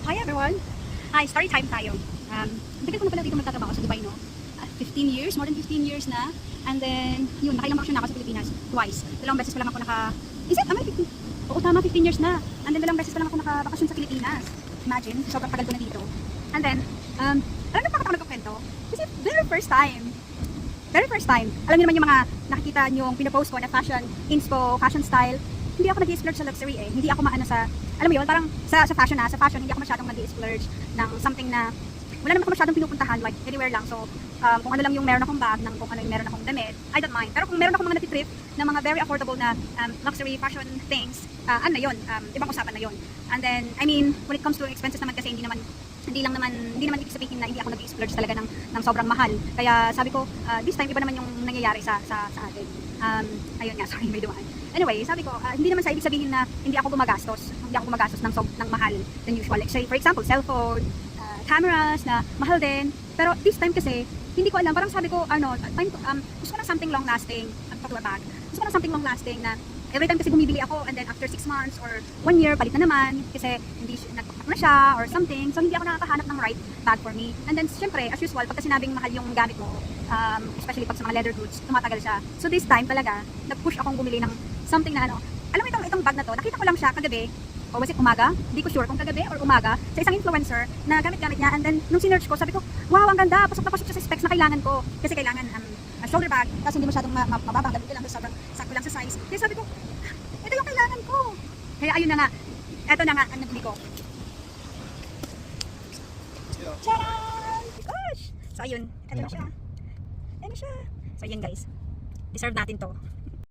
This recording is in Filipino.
Hi everyone! Hi, story time tayo. Tagal ko na pala dito magtatrabaho sa Dubai, no? 15 years, more than 15 years na. And then, yun, nakailang bakasyon na ako sa Pilipinas. Twice. Dalawang beses pa lang ako Is it? Am I 15? Oo, tama, 15 years na. And then, dalawang beses pa lang ako nakabakasyon sa Pilipinas. Imagine, sobrang tagal ko na dito. And then, alam na bakit ako nagkukwento? Kasi very first time, alam niyo naman yung mga nakikita nyo yung pinopost ko na fashion, inspo, fashion style, hindi ako nag-i-splurge sa luxury eh. Hindi ako maano sa, alam mo yun, parang sa fashion hindi ako masyadong nag-i-splurge ng something na wala naman ako masyadong pinupuntahan, like anywhere lang. So, kung ano lang yung meron akong bag, kung ano yung meron akong damit, I don't mind. Pero kung meron akong mga natitrip na mga very affordable na luxury fashion things, ano na yun, ibang usapan na yun. And then, I mean, when it comes to expenses naman kasi hindi naman ibig sabihin na hindi ako nag-i-splurge talaga ng sobrang mahal. Kaya sabi ko, this time iba naman yung nangyayari sa atin. Ayun nga, sorry, may dumaan. Anyway, sabi ko, hindi naman sa ibig sabihin na hindi ako gumagastos ng mahal than usual. Like say, for example, cellphone, cameras na mahal din. Pero this time kasi, hindi ko alam, parang sabi ko, gusto ko ng something long lasting, gusto ko ng something long lasting na every time kasi bumibili ako and then after 6 months or 1 year, palit na naman kasi hindi nagpapak na siya or something. So, hindi ako nakakahanap ng right bag for me. And then, syempre, as usual, pagka sinabing mahal yung gamit mo, especially pag sa mga leather goods, tumatagal siya. So, this time talaga, nag-push akong bumili ng something na alam mo itong bag na to, nakita ko lang siya kagabi, o was it umaga? Hindi ko sure kung kagabi or umaga, sa isang influencer na gamit-gamit niya. And then, nung sinearch ko, sabi ko, wow, ang ganda, pasok na pasok siya sa specs na kailangan ko. Kasi kailangan shoulder bag, tapos hindi masyadong mababa, gamit lang, sobrang sakto lang sa size. Kaya sabi ko, ito yung kailangan ko. Kaya ayun na nga, ito na nga ang nabili ko. Tcharan! Gosh! So ayun, ito na siya. Ito na siya. So ayun guys, deserve natin to.